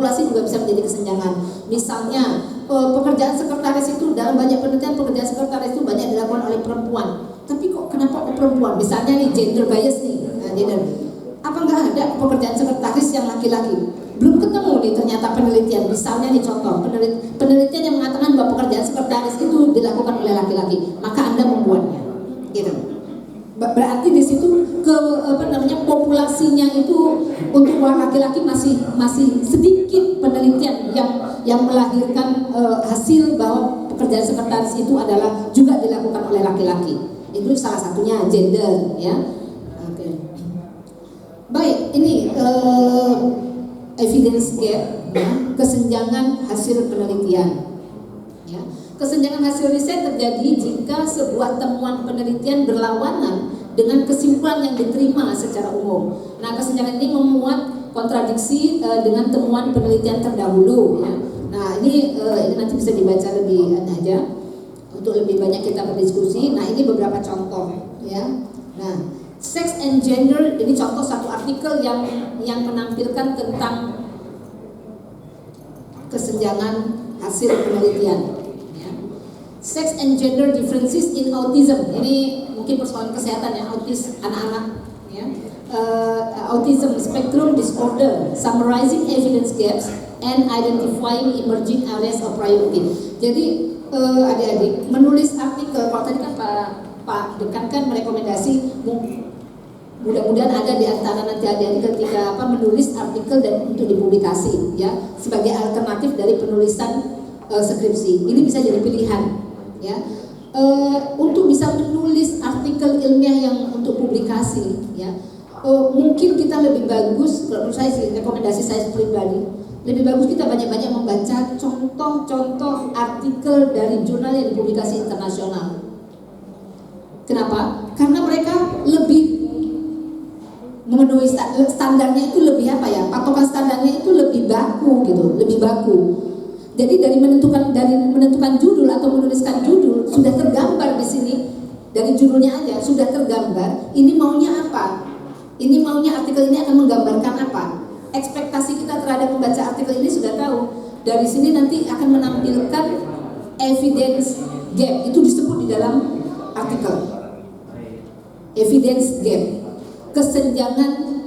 populasi juga bisa menjadi kesenjangan. Misalnya pekerjaan sekretaris itu, dalam banyak penelitian pekerjaan sekretaris itu banyak dilakukan oleh perempuan. Tapi kok kenapa perempuan? Misalnya nih gender bias nih, gender. Apa nggak ada pekerjaan sekretaris yang laki-laki? Belum ketemu nih ternyata penelitian. Misalnya nih contoh penelitian yang mengatakan bahwa pekerjaan sekretaris itu dilakukan oleh laki-laki, maka Anda membuatnya, gitu. Berarti di situ populasinya itu untuk laki-laki masih sedikit penelitian yang melahirkan hasil bahwa pekerjaan sekretaris itu adalah juga dilakukan oleh laki-laki. Itu salah satunya gender, ya. Oke. Baik, ini evidence gap, ya, kesenjangan hasil penelitian. Ya. Kesenjangan hasil riset terjadi jika sebuah temuan penelitian berlawanan dengan kesimpulan yang diterima secara umum. Nah, kesenjangan ini memuat kontradiksi dengan temuan penelitian terdahulu. Ya. Nah, ini nanti bisa dibaca lebih aja untuk lebih banyak kita berdiskusi. Nah, ini beberapa contoh, ya. Nah, sex and gender ini contoh satu artikel yang menampilkan tentang kesenjangan hasil penelitian. Sex and gender differences in autism. Ini mungkin persoalan kesehatan ya, autis anak-anak, ya. Autism spectrum disorder, summarizing evidence gaps and identifying emerging areas of priority. Jadi adik-adik menulis artikel. Kalau tadi kan Pak Dekan kan merekomendasi, mudah-mudahan ada di antara nanti adik-adik ketika menulis artikel dan untuk dipublikasi, ya, sebagai alternatif dari penulisan skripsi. Ini bisa jadi pilihan. Ya, untuk bisa menulis artikel ilmiah yang untuk publikasi, ya, mungkin kita lebih bagus, kalau menurut saya sih, rekomendasi saya pribadi, lebih bagus kita banyak-banyak membaca contoh-contoh artikel dari jurnal yang dipublikasi internasional. Kenapa? Karena mereka lebih memenuhi standarnya itu lebih patokan standarnya itu lebih baku gitu, lebih baku. Jadi dari menentukan judul atau menuliskan judul sudah tergambar di sini, dari judulnya aja sudah tergambar ini maunya apa, ini maunya artikel ini akan menggambarkan apa, ekspektasi kita terhadap membaca artikel ini sudah tahu. Dari sini nanti akan menampilkan evidence gap, itu disebut di dalam artikel evidence gap, kesenjangan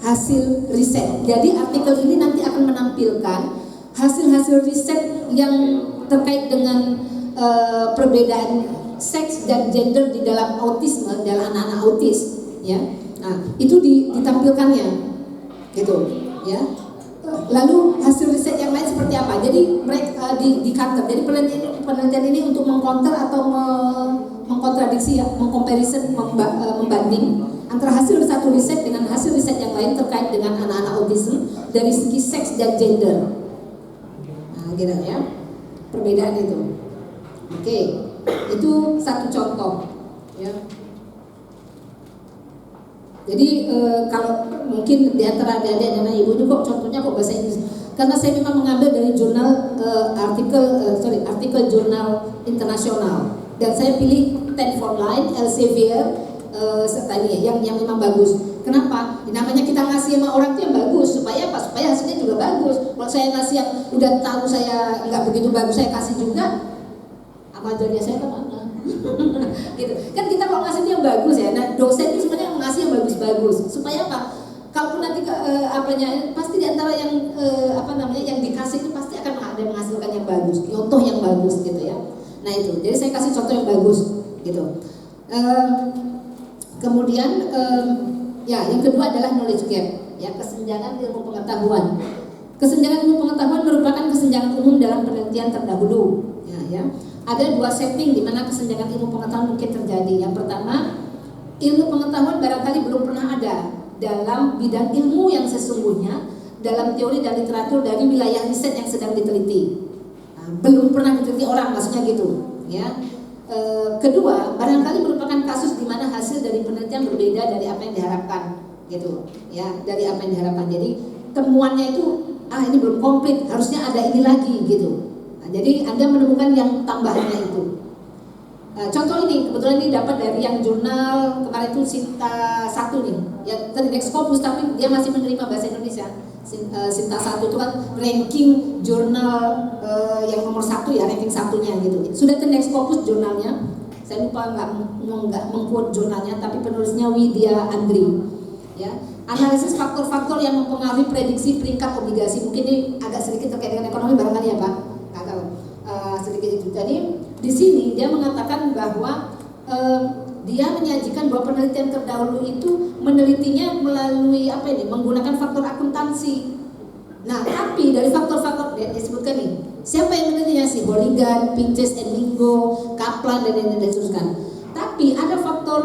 hasil riset. Jadi artikel ini nanti akan menampilkan hasil-hasil riset yang terkait dengan perbedaan seks dan gender di dalam autisme, dalam anak-anak autis, ya. Nah, itu ditampilkannya, gitu, ya. Lalu hasil riset yang lain seperti apa? Jadi mereka di counter. Jadi penelitian ini untuk mengcounter atau mengkontradiksi, ya, mengkomparison, membanding antara hasil satu riset dengan hasil riset yang lain terkait dengan anak-anak autisme dari segi seks dan gender. Gitu, ya, perbedaan itu. Oke, itu satu contoh, ya. Jadi kalau mungkin di antara adik-adik dan ibu ini kok contohnya kok bahasa Inggris, karena saya memang mengambil dari jurnal artikel jurnal internasional, dan saya pilih 10 for Line, Elsevier, serta ini yang memang bagus. Kenapa? Namanya kita ngasih sama orang itu yang bagus, supaya apa? Supaya hasilnya juga bagus. Kalau saya ngasih yang udah tahu saya nggak begitu bagus, saya kasih juga, amal jariah saya kemana? Gitu. Kan kita kalau ngasih yang bagus, ya. Nah, dosen itu sebenarnya ngasih yang bagus-bagus. Supaya apa? Kalau nanti pasti di antara yang yang dikasih itu pasti akan ada yang menghasilkan yang bagus, contoh yang bagus, gitu, ya. Nah itu. Jadi saya kasih contoh yang bagus, gitu. Kemudian ya, yang kedua adalah knowledge gap, ya, kesenjangan ilmu pengetahuan. Kesenjangan ilmu pengetahuan merupakan kesenjangan umum dalam penelitian terdahulu. Ya. Ada dua setting di mana kesenjangan ilmu pengetahuan mungkin terjadi. Yang pertama, ilmu pengetahuan barangkali belum pernah ada dalam bidang ilmu yang sesungguhnya, dalam teori dan literatur dari wilayah riset yang sedang diteliti. Belum pernah diteliti orang, maksudnya gitu, ya. Kedua, barangkali merupakan kasus di mana hasil dari penelitian berbeda dari apa yang diharapkan, gitu, ya, dari apa yang diharapkan. Jadi temuannya itu ini belum komplit, harusnya ada ini lagi, gitu. Nah, jadi Anda menemukan yang tambahannya itu. Contoh ini kebetulan ini dapat dari yang jurnal kemarin itu Sinta 1 nih, ya tadi next Scopus, tapi dia masih menerima bahasa Indonesia. Sinta 1 itu kan ranking jurnal yang nomor 1 ya, ranking satunya gitu. Sudah ke next Scopus jurnalnya, saya lupa nggak mengquote jurnalnya, tapi penulisnya Widya Andri. Ya, analisis faktor-faktor yang mempengaruhi prediksi peringkat obligasi. Mungkin ini agak sedikit terkait dengan ekonomi barangkali ya Pak. Nggak tahu. Sedikit itu. Jadi di sini dia mengatakan bahwa dia menyajikan bahwa penelitian terdahulu itu menelitinya melalui apa ini? Menggunakan faktor akuntansi. Nah, tapi dari faktor-faktor dia disebutkan nih, siapa yang menelitinya sih? Holigan, Pinches and Lingo, Kaplan dan lain-lain teruskan. Tapi ada faktor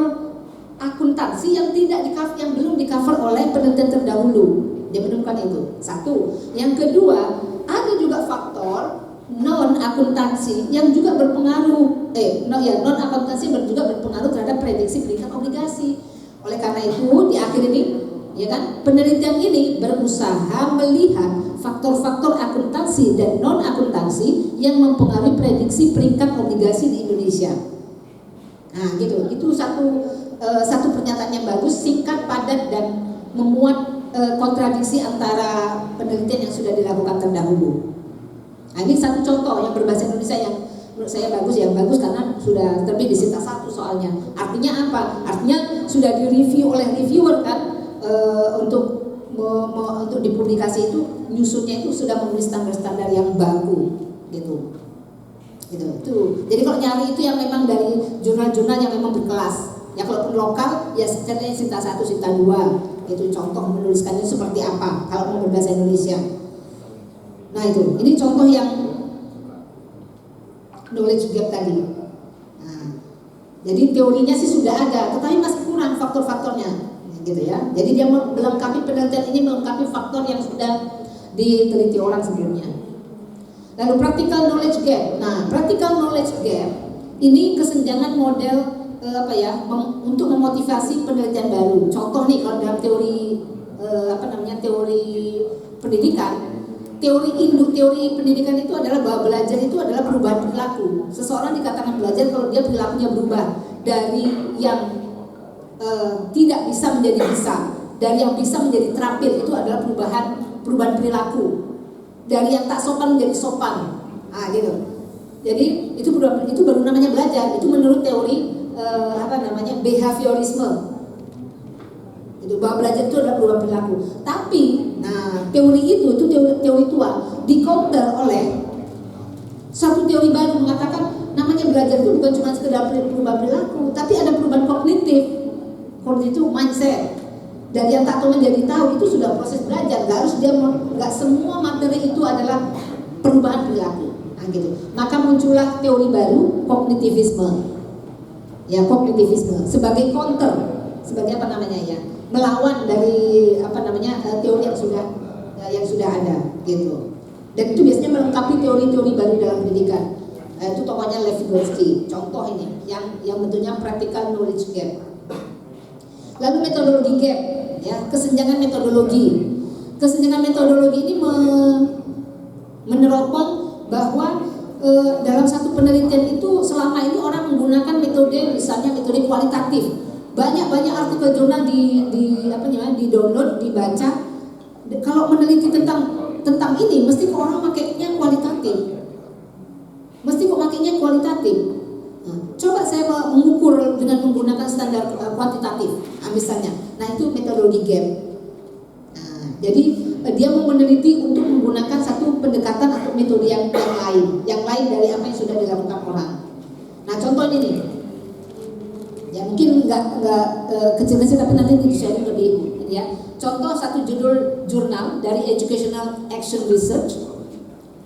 akuntansi yang yang belum di-cover oleh penelitian terdahulu. Dia menemukan itu. Satu. Yang kedua, ada juga faktor non akuntansi yang juga berpengaruh non akuntansi juga berpengaruh terhadap prediksi peringkat obligasi. Oleh karena itu di akhir ini ya kan penelitian ini berusaha melihat faktor-faktor akuntansi dan non akuntansi yang mempengaruhi prediksi peringkat obligasi di Indonesia. Nah gitu, itu satu pernyataan yang bagus, singkat, padat dan memuat kontradiksi antara penelitian yang sudah dilakukan terdahulu. Nah, ini satu contoh yang berbahasa Indonesia yang menurut saya bagus, karena sudah terbit di Sinta 1 soalnya. Artinya apa? Artinya sudah direview oleh reviewer kan, untuk dipublikasi itu nyusunnya itu sudah memenuhi standar-standar yang baku gitu. Itu. Jadi kalau nyari itu yang memang dari jurnal-jurnal yang memang berkelas. Ya kalau lokal ya sebenarnya Sinta 1, Sinta 2 itu contoh menuliskannya seperti apa kalau mau berbahasa Indonesia. Nah itu, ini contoh yang knowledge gap tadi. Nah, jadi teorinya sih sudah ada, tetapi masih kurang faktor-faktornya, gitu ya. Jadi dia melengkapi penelitian ini melengkapi faktor yang sudah diteliti orang sebelumnya. Lalu practical knowledge gap. Nah, practical knowledge gap ini kesenjangan model untuk memotivasi penelitian baru. Contoh nih kalau dalam teori teori pendidikan. Teori pendidikan itu adalah bahwa belajar itu adalah perubahan perilaku. Seseorang dikatakan belajar kalau dia perilakunya berubah dari yang tidak bisa menjadi bisa, dari yang bisa menjadi terampil. Itu adalah perubahan perilaku. Dari yang tak sopan menjadi sopan. Gitu. Jadi itu baru namanya belajar. Itu menurut teori behaviorisme. Itu bahwa belajar itu adalah perubahan perilaku. Tapi, teori itu teori tua, di counter oleh satu teori baru mengatakan namanya belajar itu bukan cuma sekedar perubahan perilaku, tapi ada perubahan kognitif mindset. Dari yang tak tahu menjadi tahu itu sudah proses belajar. Nggak semua materi itu adalah perubahan perilaku. Gitu. Maka muncullah teori baru kognitivisme. Ya, kognitivisme sebagai counter, sebagai melawan dari teori yang sudah ada gitu. Dan itu biasanya melengkapi teori-teori baru dalam pendidikan. Itu tokohnya Lev Vygotsky. Contoh ini yang bentuknya practical knowledge gap. Lalu metodologi gap, ya, kesenjangan metodologi. Kesenjangan metodologi ini meneropong bahwa dalam satu penelitian itu selama ini orang menggunakan metode, misalnya metode kualitatif. Banyak artikel jurnal di download, dibaca. Kalau meneliti tentang ini, mesti orang makainya kualitatif. Coba saya mengukur dengan menggunakan standar kuantitatif, misalnya. Nah itu metodologi gap. Jadi dia mau meneliti untuk menggunakan satu pendekatan atau metode yang lain dari apa yang sudah dilakukan orang. Nah contoh ini nih. Ya mungkin nggak kecil-kecil tapi nanti di-sharing lebih ya. Contoh satu judul jurnal dari Educational Action Research,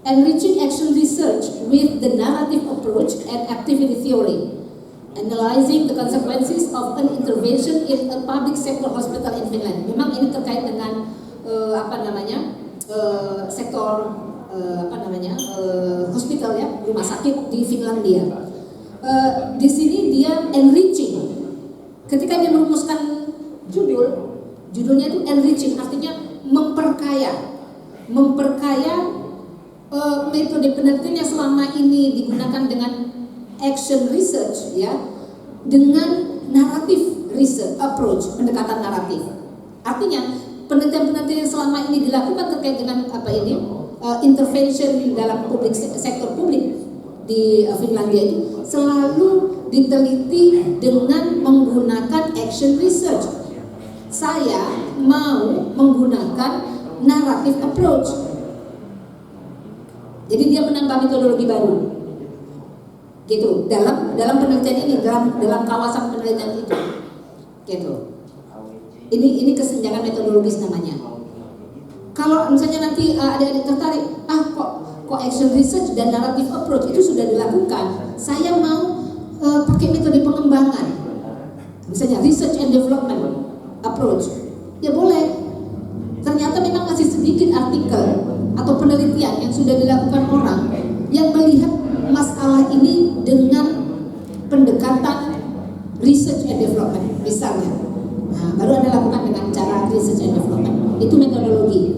Enriching Action Research with the Narrative Approach and Activity Theory, Analyzing the Consequences of an Intervention in a Public Sector Hospital in Finland. Memang ini terkait dengan sektor hospital ya, rumah sakit di Finlandia. Di sini dia enriching. Ketika dia merumuskan judulnya itu enriching, artinya memperkaya metode penelitian yang selama ini digunakan dengan action research ya, dengan narrative research approach, pendekatan naratif. Artinya penelitian-penelitian yang selama ini dilakukan terkait dengan intervention dalam sektor publik di Finlandia itu selalu diteliti dengan menggunakan action research. Saya mau menggunakan narrative approach. Jadi dia menambah metodologi baru, gitu. Dalam penelitian ini, dalam kawasan penelitian itu, gitu. Ini kesenjangan metodologis namanya. Kalau misalnya nanti adik-adik tertarik, kok action research dan narrative approach itu sudah dilakukan, saya mau pakai metode pengembangan, misalnya research and development approach, ya boleh. Ternyata memang masih sedikit artikel atau penelitian yang sudah dilakukan orang yang melihat masalah ini dengan pendekatan research and development misalnya. Nah, baru Anda lakukan dengan cara research and development. Itu metodologi.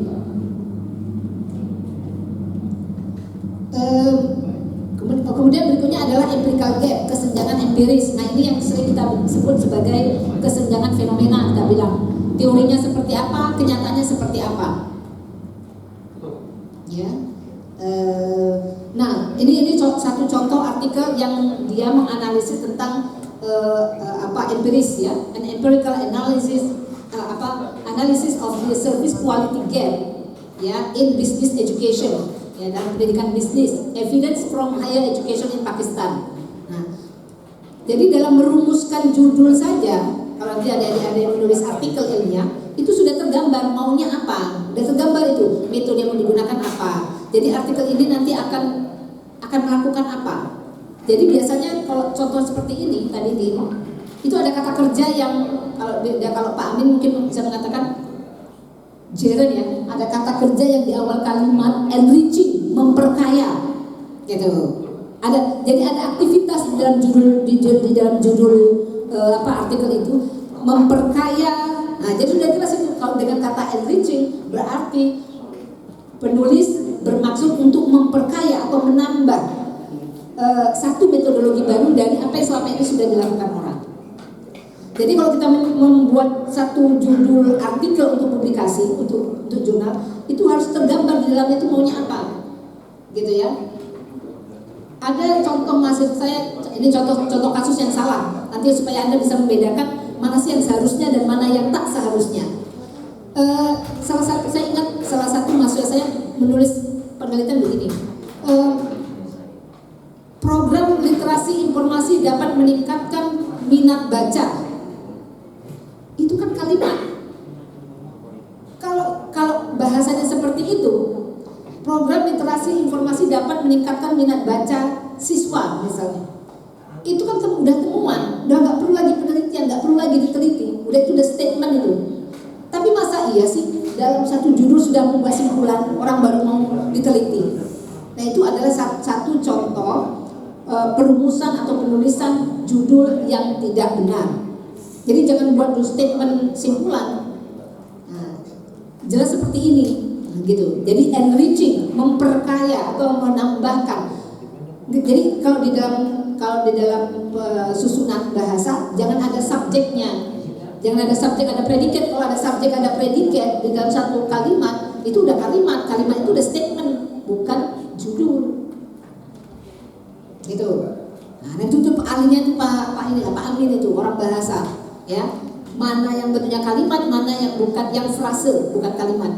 Kemudian berikutnya adalah empirical gap, kesenjangan empiris. Nah, ini yang sering kita sebut sebagai kesenjangan fenomena. Kita bilang teorinya seperti apa, kenyataannya seperti apa. Ya. Nah, ini satu contoh artikel yang dia menganalisis tentang empiris, ya, an empirical analysis analysis of the service quality gap, ya, in business education, ya, dalam pendidikan bisnis, evidence from higher education in Pakistan. Nah, jadi dalam merumuskan judul saja, kalau nanti ada yang menulis artikel ilmiah, itu sudah tergambar maunya apa, sudah tergambar itu metode yang mau digunakan apa. Jadi artikel ini nanti akan melakukan apa. Jadi biasanya kalau contoh seperti ini tadi itu ada kata kerja yang kalau Pak Amin mungkin bisa mengatakan Jeren, ya, ada kata kerja yang di awal kalimat enriching, memperkaya, gitu. Jadi ada aktivitas di dalam judul artikel itu memperkaya. Nah, jadi sudah jelas itu kalau dengan kata enriching berarti penulis bermaksud untuk memperkaya atau menambah satu metodologi baru dari apa yang selama ini sudah dilakukan orang. Jadi kalau kita membuat satu judul artikel untuk publikasi, untuk jurnal, itu harus tergambar di dalamnya itu maunya apa, gitu ya. Ada contoh mahasiswa saya, ini contoh kasus yang salah. Nanti supaya Anda bisa membedakan mana sih yang seharusnya dan mana yang tak seharusnya. Saya ingat salah satu mahasiswa saya menulis penelitian begini. Program literasi informasi dapat meningkatkan minat baca. Itu kan kalimat. Kalau bahasanya seperti itu, program literasi informasi dapat meningkatkan minat baca siswa misalnya. Itu kan udah temuan, udah nggak perlu lagi penelitian, nggak perlu lagi diteliti, udah itu udah statement itu. Tapi masa iya sih dalam satu judul sudah membuat simpulan, orang baru mau diteliti. Nah, itu adalah satu contoh perumusan atau penulisan judul yang tidak benar. Jadi jangan buat dulu statement simpulan. Nah, jelas seperti ini, gitu. Jadi enriching, memperkaya atau menambahkan. Jadi kalau di dalam susunan bahasa jangan ada subjeknya, jangan ada subjek ada predikat. Kalau ada subjek ada predikat di dalam satu kalimat, itu udah kalimat itu udah statement, bukan judul. Gitu. Nah, itu tuh ahlinya itu Pak Amin itu orang bahasa, ya. Mana yang bentuknya kalimat, mana yang bukan, yang frase bukan kalimat.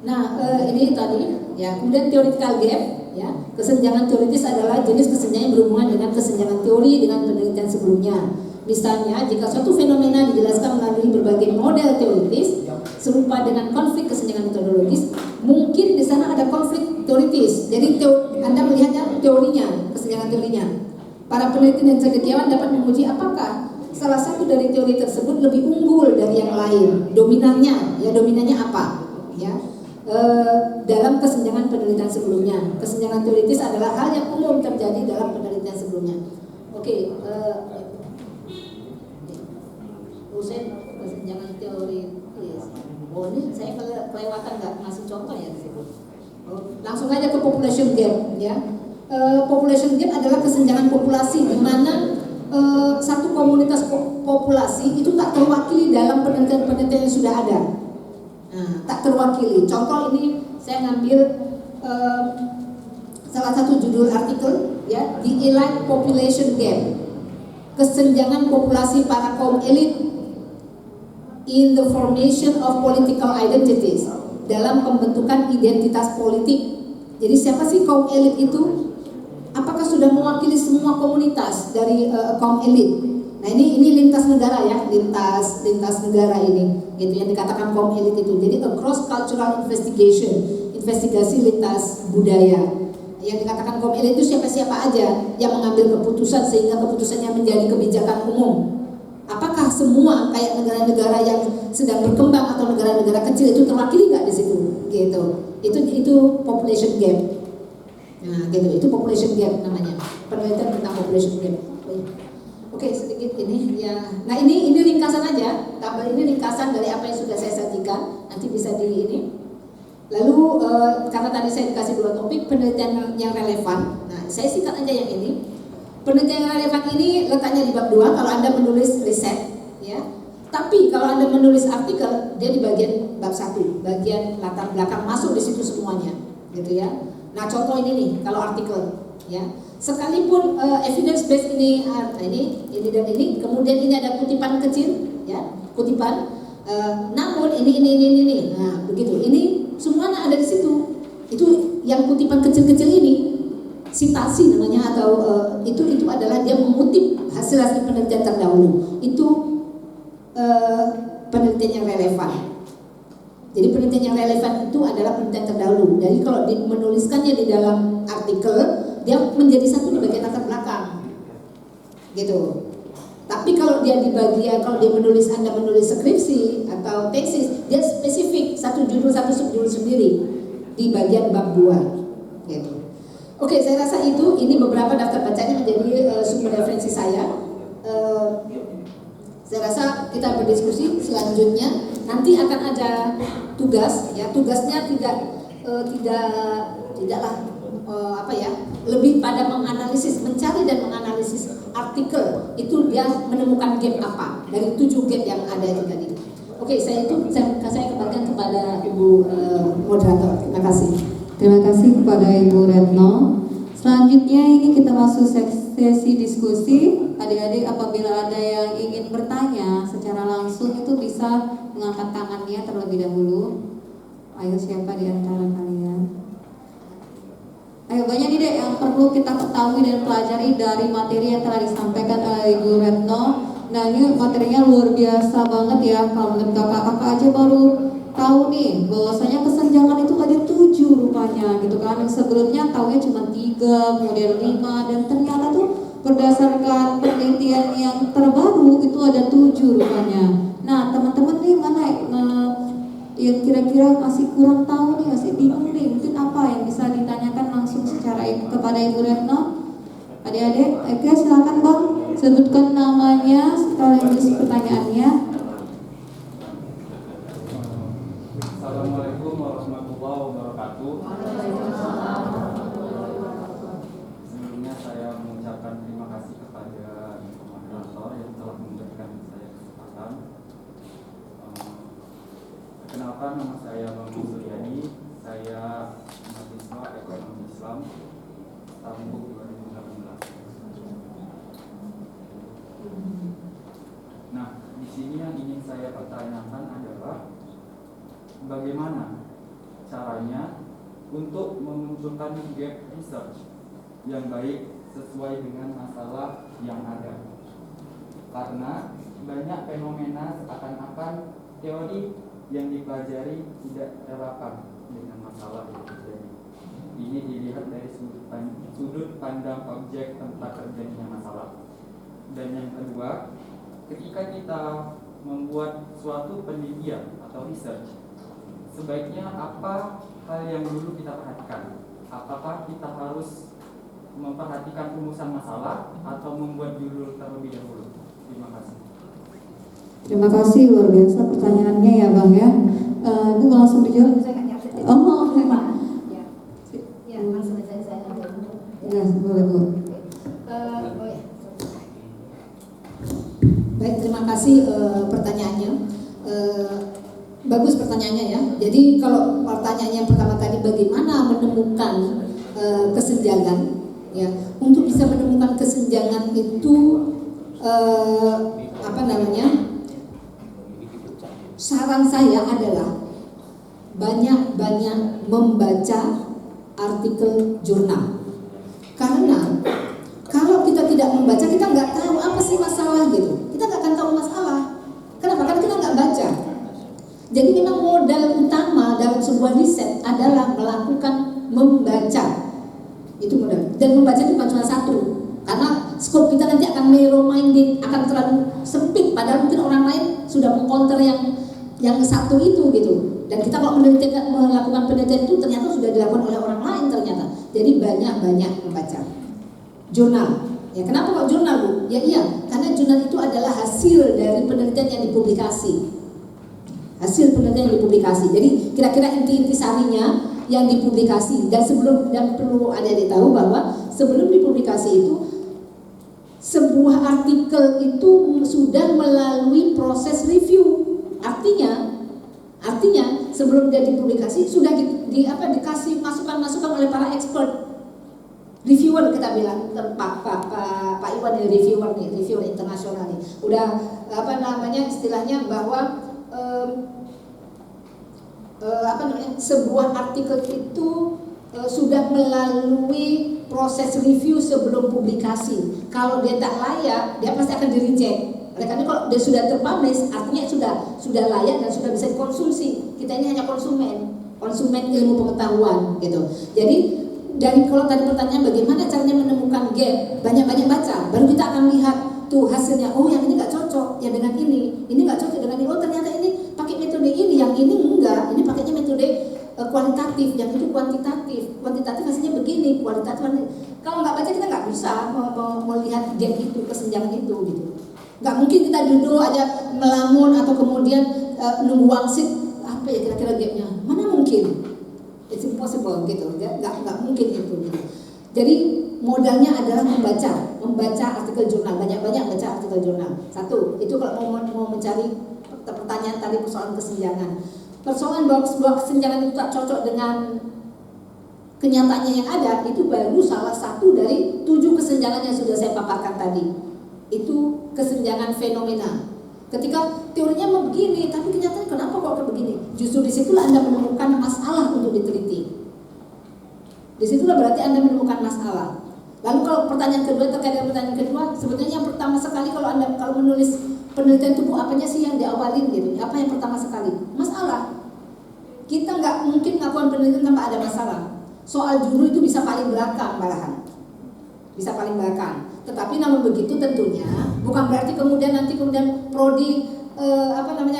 Nah, ini tadi, ya. Kemudian theoretical gap, ya. Kesenjangan teoritis adalah jenis kesenjangan yang berhubungan dengan kesenjangan teori dengan penelitian sebelumnya. Misalnya, jika suatu fenomena dijelaskan melalui berbagai model teoritis serupa dengan konflik kesenjangan metodologis, mungkin di sana ada konflik teoritis. Jadi Anda melihatnya teorinya, kesenjangan teorinya. Para peneliti dan cendekiawan dapat menguji apakah salah satu dari teori tersebut lebih unggul dari yang lain, dominannya apa, ya. Dalam kesenjangan penelitian sebelumnya. Kesenjangan teoritis adalah hal yang umum terjadi dalam penelitian sebelumnya. Oke, kesenjangan teoritis. Oh, ini saya kelewatan nggak ngasih contoh ya di situ. Langsung aja ke population gap, ya. Population gap adalah kesenjangan populasi di mana satu komunitas populasi itu tak terwakili dalam penelitian-penelitian yang sudah ada. Nah, tak terwakili. Contoh ini saya ngambil salah satu judul artikel ya, The Elite Population Gap, kesenjangan populasi para kaum elit in the formation of political identities, dalam pembentukan identitas politik. Jadi siapa sih kaum elit itu? Apakah sudah mewakili semua komunitas dari kaum elit? Nah ini lintas negara ya, lintas negara ini, gitu yang dikatakan kaum elit itu. Jadi a cross cultural investigation, investigasi lintas budaya. Yang dikatakan kaum elit itu siapa-siapa aja yang mengambil keputusan sehingga keputusannya menjadi kebijakan umum. Apakah semua kayak negara-negara yang sedang berkembang atau negara-negara kecil itu terwakili nggak di situ? Gitu. Itu population gap. Nah, gitu. Itu population gap namanya. Penelitian tentang population gap. Oke, sedikit ini ya. Nah, ini ringkasan aja. Tabel ini ringkasan dari apa yang sudah saya sajikan. Nanti bisa di ini. Lalu karena tadi saya dikasih 2 topik penelitian yang relevan. Nah, saya singkat aja yang ini. Penelitian yang relevan ini letaknya di bab 2 kalau Anda menulis riset, ya. Tapi kalau Anda menulis artikel, dia di bagian bab 1, bagian latar belakang, masuk di situ semuanya, gitu ya. Nah, contoh ini nih kalau artikel, ya. Sekalipun evidence based ini dan ini, kemudian ini ada kutipan kecil, ya, kutipan. Namun ini. Nah, begitu. Ini semuanya ada di situ. Itu yang kutipan kecil-kecil ini, sitasi namanya, atau itu adalah dia mengutip hasil penelitian terdahulu. Itu penelitian yang relevan. Jadi penelitian yang relevan itu adalah penelitian terdahulu. Jadi kalau menuliskannya di dalam artikel, dia menjadi satu di bagian latar belakang, gitu. Tapi kalau dia di bagian, kalau dia menulis, Anda menulis skripsi atau tesis, dia spesifik satu judul, satu subjudul sendiri di bagian bab 2, gitu. Oke, saya rasa ini beberapa daftar bacanya menjadi sumber referensi saya. Saya rasa kita berdiskusi selanjutnya. Nanti akan ada tugas, ya, tugasnya tidaklah lebih pada menganalisis, mencari dan menganalisis artikel itu, dia menemukan gap apa dari 7 gap yang ada itu tadi. Oke, saya kembalikan kepada Ibu moderator. Terima kasih. Terima kasih kepada Ibu Retno. Selanjutnya ini kita masuk sesi diskusi. Adik-adik apabila ada yang ingin bertanya secara langsung itu bisa mengangkat tangannya terlebih dahulu. Ayo, siapa di antara kalian? Ayo, banyak nih dek yang perlu kita ketahui dan pelajari dari materi yang telah disampaikan oleh Ibu Retno. Nah, ini materinya luar biasa banget ya. Kalau menurut kakak-kakak aja baru tahu nih bahwasanya kesenjangan itu ada 7 rupanya, gitu kan. Yang sebelumnya taunya cuma 3, kemudian 5, dan ternyata tuh berdasarkan penelitian yang terbaru itu ada 7 rupanya. Nah, teman-teman nih mana yang kira-kira masih kurang tahu nih, masih bingung nih, mungkin apa yang bisa ditanyakan langsung secara kepada Ibu Retno? Adik-adik, oke, silakan Bang, sebutkan namanya sekaligus pertanyaannya. Assalamualaikum warahmatullahi wabarakatuh. Sebelumnya saya mengucapkan terima kasih kepada moderator yang telah memberikan saya kesempatan. Perkenalkan, nama saya Bang Suryadi. Saya mahasiswa Ekonomi Islam tahun 2018. Nah, di sini yang ingin saya pertanyakan adalah bagaimana caranya untuk memunculkan gap research yang baik sesuai dengan masalah yang ada. Karena banyak fenomena seakan-akan teori yang dipelajari tidak relevan dengan masalah yang terjadi. Ini dilihat dari sudut pandang objek tempat terjadinya masalah. Dan yang kedua, ketika kita membuat suatu penelitian atau research, sebaiknya apa hal yang dulu kita perhatikan? Apakah kita harus memperhatikan rumusan masalah atau membuat judul terlebih dahulu? Terima kasih. Terima kasih, luar biasa pertanyaannya ya Bang ya. Bu langsung dijawab. Oh, Ya, langsung aja saya. Ya, boleh Bu. pertanyaan yang pertama tadi, bagaimana menemukan kesenjangan, ya. Untuk bisa menemukan kesenjangan itu saran saya adalah banyak-banyak membaca artikel jurnal. Karena kalau kita tidak membaca, kita nggak tahu apa sih masalah gitu. Kita nggak akan tahu masalah. Kenapa? Karena kita nggak baca. Jadi memang modal utama dalam sebuah riset adalah melakukan membaca. Itu modal. Dan membaca itu bukan cuma satu. Karena skop kita nanti akan narrow minded, akan terlalu sempit. Padahal mungkin orang lain sudah mengcounter yang satu itu gitu. Dan kita kalau melakukan penelitian itu ternyata sudah dilakukan oleh orang lain ternyata. Jadi banyak-banyak membaca. Jurnal. Ya, kenapa kok jurnal, Bu? Ya iya, karena jurnal itu adalah hasil dari penelitian yang dipublikasi. Hasil penelitian yang dipublikasi. Jadi kira-kira inti-inti sarinya yang dipublikasi. Dan perlu adik-adik tahu bahwa sebelum dipublikasi itu sebuah artikel itu sudah melalui proses review. Artinya sebelum dia dipublikasi sudah dikasih masukan-masukan oleh para expert. Reviewer kita bilang, Pak Iwan ini reviewer internasional nih. Udah istilahnya bahwa sebuah artikel itu sudah melalui proses review sebelum publikasi. Kalau dia tak layak, dia pasti akan di-reject. Oleh karena kalau dia sudah terpublish, artinya sudah layak dan sudah bisa dikonsumsi. Kita ini hanya konsumen ilmu pengetahuan gitu. Jadi kalau tadi pertanyaan bagaimana caranya menemukan gap, banyak-banyak baca, baru kita akan lihat tuh hasilnya. Oh, yang ini nggak cocok, yang dengan ini nggak cocok dengan ini. Oh, ternyata ini pakai metode ini, yang ini enggak. Ini pakainya metode kualitatif, yang itu kuantitatif. Kuantitatif hasilnya begini, kualitatif. Kalau nggak baca kita nggak bisa melihat gap itu, kesenjangan itu gitu. Nggak mungkin kita duduk aja melamun atau kemudian nunggu wangsit apa ya kira-kira gapnya. Mana mungkin? It's impossible gitu, nggak mungkin itu. Gitu. Jadi modalnya adalah membaca artikel jurnal, banyak-banyak baca artikel jurnal. Satu, itu kalau mau mencari pertanyaan tadi persoalan kesenjangan. Persoalan bahwa sebuah kesenjangan itu tak cocok dengan kenyataannya yang ada, itu baru salah satu dari 7 kesenjangan yang sudah saya paparkan tadi. Itu kesenjangan fenomena. Ketika teorinya mau begini, tapi kenyataannya kenapa kok kayak begini? Justru disitulah Anda menemukan masalah untuk diteliti. Disitulah berarti Anda menemukan masalah. Lalu kalau pertanyaan kedua terkait dengan pertanyaan kedua, sebetulnya yang pertama sekali kalau menulis penelitian tubuh apanya sih yang diawalin gitu? Apa yang pertama sekali? Masalah. Kita nggak mungkin melakukan penelitian tanpa ada masalah. Soal judul itu bisa paling belakang malahan. Bisa paling belakang. Tetapi namun begitu tentunya bukan berarti kemudian prodi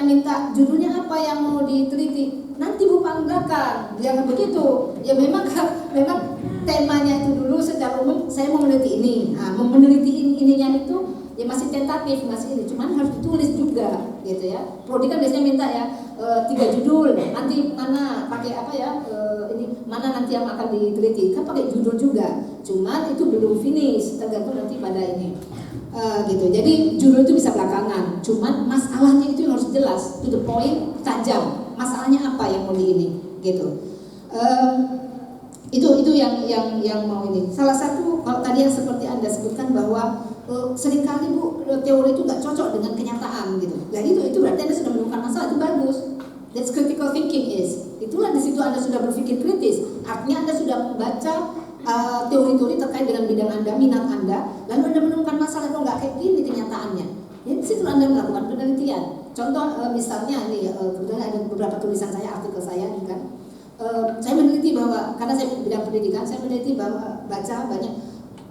minta judulnya apa yang mau diteliti. Nanti paling belakang. Jangan begitu. Ya memang temanya itu dulu secara umum saya mau meneliti ini. Nah, meneliti ininya itu ya masih tentatif, masih ini. Cuman harus ditulis juga gitu ya. Prodi kan biasanya minta ya 3 judul. Nanti mana pakai ini mana nanti yang akan diteliti. Kan pakai judul juga. Cuman itu belum finish, tergantung nanti pada ini. Gitu. Jadi judul itu bisa belakangan. Cuman masalahnya itu yang harus jelas, to the point, tajam. Masalahnya apa yang mau di ini, gitu. Itu yang mau ini. Salah satu kalau tadi yang seperti Anda sebutkan bahwa seringkali Bu teori itu nggak cocok dengan kenyataan gitu. Dan itu berarti Anda sudah menemukan masalah, itu bagus. That's critical thinking is. Itulah di situ Anda sudah berpikir kritis. Artinya Anda sudah membaca teori-teori terkait dengan bidang Anda, minat Anda, lalu Anda menemukan masalah kok nggak kayak gini kenyataannya. Ya di situ Anda melakukan penelitian. Contoh misalnya ini kebetulan ada beberapa tulisan saya, artikel saya ini kan. Saya meneliti bahwa karena saya bidang pendidikan, saya meneliti bahwa baca banyak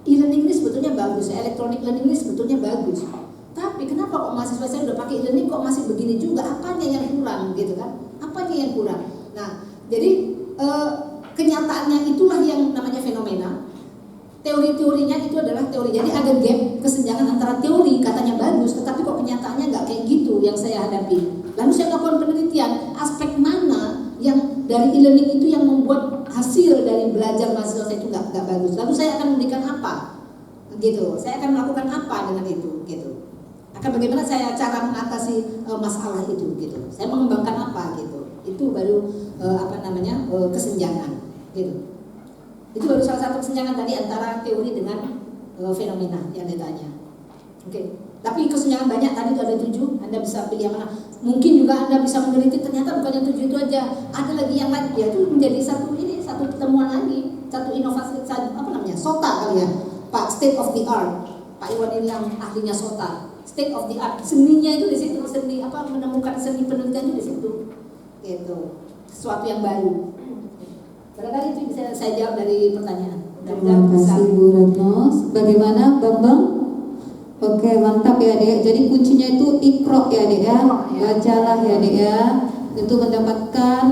e-learning ini sebetulnya bagus, electronic learning ini sebetulnya bagus. Tapi kenapa kok mahasiswa saya udah pakai e-learning kok masih begini juga? Apanya yang kurang gitu kan? Apanya yang kurang? Nah, jadi kenyataannya itulah yang namanya fenomena. Teori-teorinya itu adalah teori. Jadi ada gap kesenjangan antara teori katanya bagus, tetapi kok kenyataannya nggak kayak gitu yang saya hadapi. Lalu saya lakukan penelitian aspek mana yang dari e-learning itu yang membuat hasil dari belajar mahasiswa saya itu nggak bagus. Lalu saya akan memberikan apa? Gitu. Saya akan melakukan apa dengan itu? Gitu. Akan bagaimana saya cara mengatasi masalah itu? Gitu. Saya mengembangkan apa? Gitu. Itu baru kesenjangan gitu. Itu baru salah satu kesenjangan tadi antara teori dengan fenomena yang ditanya. Oke. Tapi kesenjangan banyak, tadi itu ada 7, Anda bisa pilih yang mana. Mungkin juga Anda bisa meneliti ternyata bukan yang 7 itu aja, ada lagi yang lain. Ya itu menjadi satu pertemuan lagi, satu inovasi, SOTA kali ya, Pak, state of the art. Pak Iwan ini yang ahlinya SOTA, state of the art. Seninya itu di situ, menemukan seni penelitian itu di situ. Gitu. Sesuatu yang baru. Barangkali itu bisa saya jawab dari pertanyaan. Terima kasih Bu Retno. Bagaimana Bambang? Oke, mantap ya Dek. Jadi kuncinya itu ikro ya Dek ya. Bacalah ya Dek ya, untuk mendapatkan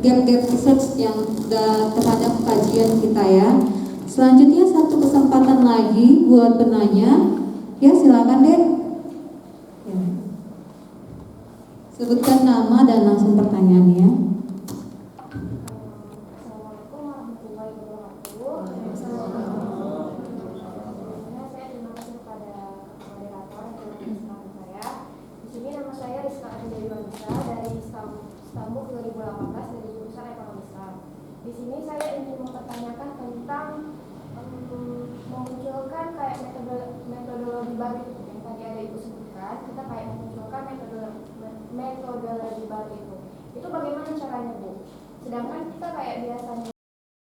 gap-gap research yang terhadap kajian kita ya. Selanjutnya satu kesempatan lagi buat penanya. Ya, silakan Dek. Ya. Sebutkan nama dan langsung pertanyaannya. Assalamualaikum warahmatullahi wabarakatuh. Saya terima kasih kepada moderator yang telah memperkenalkan saya. Di sini nama saya Rizka Adinda Wanita dari Stambuk 2018 dari jurusan Ekonomi Islam. Di sini saya ingin mempertanyakan tentang memunculkan kayak metodologi baru yang tadi ada Ibu sebutkan. Kita kayak memunculkan metodologi baru itu. Itu bagaimana caranya Bu? Sedangkan kita kayak biasanya